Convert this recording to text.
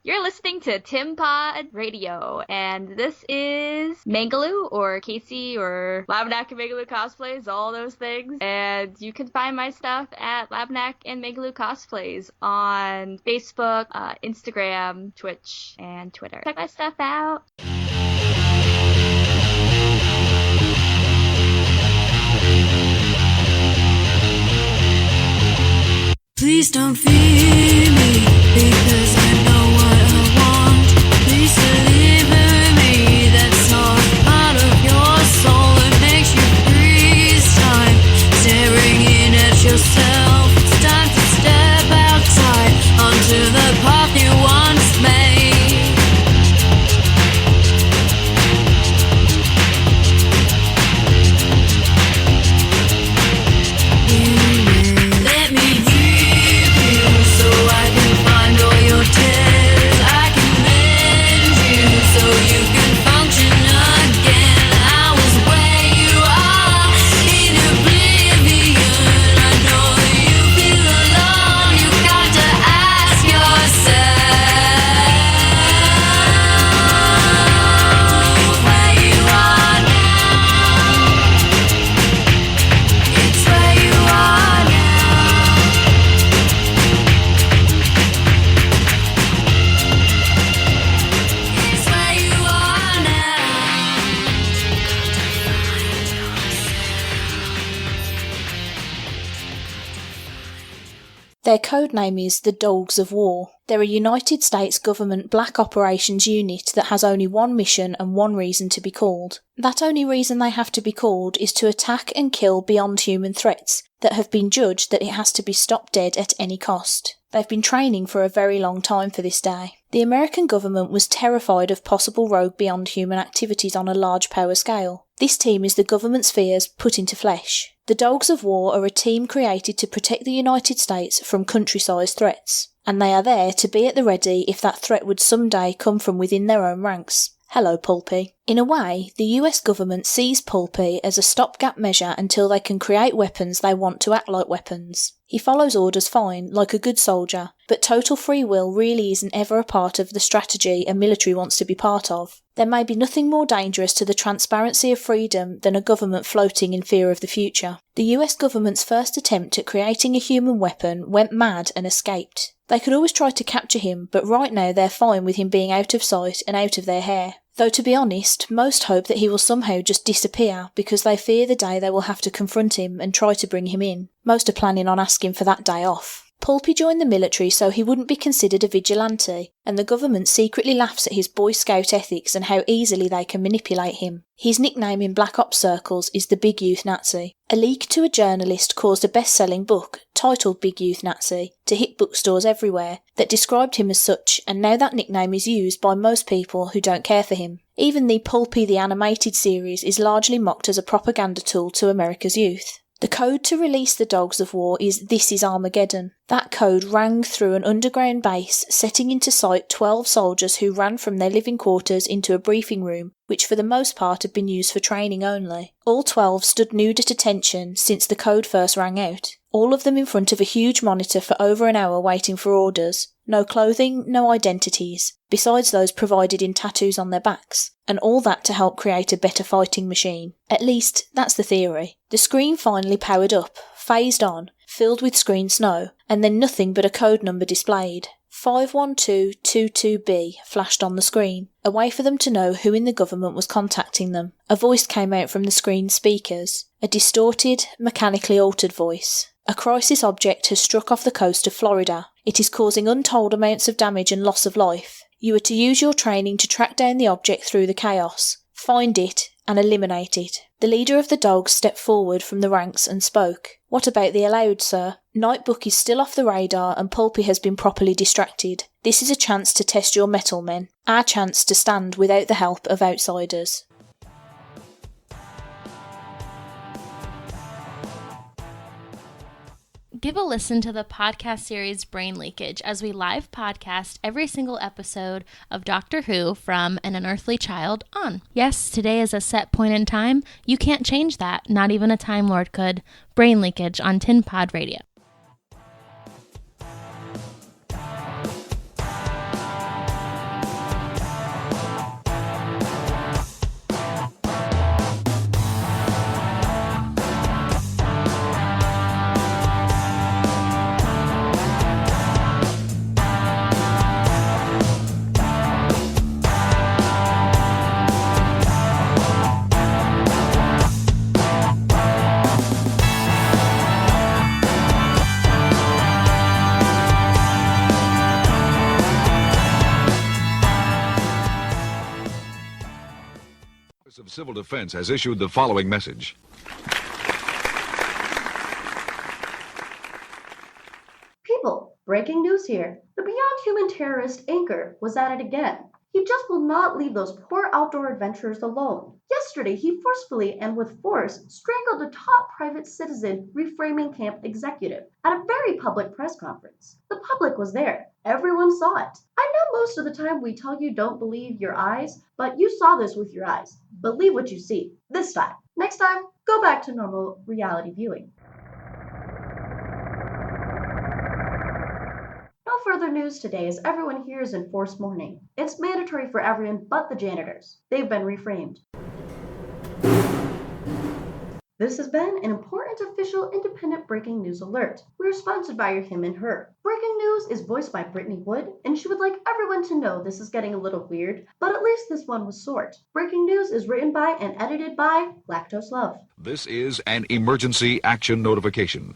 You're listening to Tim Pod Radio, and this is Mangaloo, or Casey, or Labnack and Mangaloo Cosplays, all those things. And you can find my stuff at Labnack and Mangaloo Cosplays on Facebook, Instagram, Twitch, and Twitter. Check my stuff out. Please don't fear me, because I know what I want. Please deliver me that soft part of your soul that makes you freeze time. Staring in at yourself, it's time to step outside onto the path you once made. Let me so I can find all your tears. I can mend you so you can function again. I was where you are in oblivion. I know you feel alone. You got to ask yourself where you are now. It's where you are now. It's where you are now. Their code name is the Dogs of War. They're a United States government black operations unit that has only one mission and one reason to be called. That only reason they have to be called is to attack and kill beyond human threats that have been judged that it has to be stopped dead at any cost. They've been training for a very long time for this day. The American government was terrified of possible rogue beyond human activities on a large power scale. This team is the government's fears put into flesh. The Dogs of War are a team created to protect the United States from country-sized threats, and they are there to be at the ready if that threat would someday come from within their own ranks. Hello, Pulpy. In a way, the US government sees Pulpy as a stopgap measure until they can create weapons they want to act like weapons. He follows orders fine, like a good soldier, but total free will really isn't ever a part of the strategy a military wants to be part of. There may be nothing more dangerous to the transparency of freedom than a government floating in fear of the future. The US government's first attempt at creating a human weapon went mad and escaped. They could always try to capture him, but right now they're fine with him being out of sight and out of their hair. Though to be honest, most hope that he will somehow just disappear because they fear the day they will have to confront him and try to bring him in. Most are planning on asking for that day off. Pulpy joined the military so he wouldn't be considered a vigilante, and the government secretly laughs at his Boy Scout ethics and how easily they can manipulate him. His nickname in Black Ops circles is the Big Youth Nazi. A leak to a journalist caused a best-selling book, titled Big Youth Nazi, to hit bookstores everywhere, that described him as such, and now that nickname is used by most people who don't care for him. Even the Pulpy the Animated series is largely mocked as a propaganda tool to America's youth. The code to release the Dogs of War is "This is Armageddon." That code rang through an underground base, setting into sight 12 soldiers who ran from their living quarters into a briefing room, which for the most part had been used for training only. All 12 stood nude at attention since the code first rang out, all of them in front of a huge monitor for over an hour waiting for orders. No clothing, no identities, besides those provided in tattoos on their backs, and all that to help create a better fighting machine. At least, that's the theory. The screen finally powered up, phased on, filled with screen snow, and then nothing but a code number displayed. 51222B flashed on the screen, a way for them to know who in the government was contacting them. A voice came out from the screen's speakers, a distorted, mechanically altered voice. A crisis object has struck off the coast of Florida. It is causing untold amounts of damage and loss of life. You are to use your training to track down the object through the chaos, find it, and eliminate it. The leader of the dogs stepped forward from the ranks and spoke. "What about the allowed, sir? Nightbook is still off the radar and Pulpy has been properly distracted. This is a chance to test your mettle, men. Our chance to stand without the help of outsiders." Give a listen to the podcast series Brain Leakage as we live podcast every single episode of Doctor Who from An Unearthly Child on. Yes, today is a set point in time. You can't change that. Not even a Time Lord could. Brain Leakage on Tin Pod Radio. Civil Defense has issued the following message. People, breaking news here. The Beyond Human terrorist Anchor was at it again. He just will not leave those poor outdoor adventurers alone. Yesterday, he forcefully and with force strangled a top private citizen reframing camp executive at a very public press conference. The public was there. Everyone saw it. I know most of the time we tell you don't believe your eyes, but you saw this with your eyes. Believe what you see. This time. Next time, go back to normal reality viewing. No further news today as everyone here is in forced mourning. It's mandatory for everyone but the janitors. They've been reframed. This has been an important official independent breaking news alert. We're sponsored by your him and her. Breaking news is voiced by Brittany Wood, and she would like everyone to know this is getting a little weird, but at least this one was short. Breaking news is written by and edited by Lactose Love. This is an emergency action notification.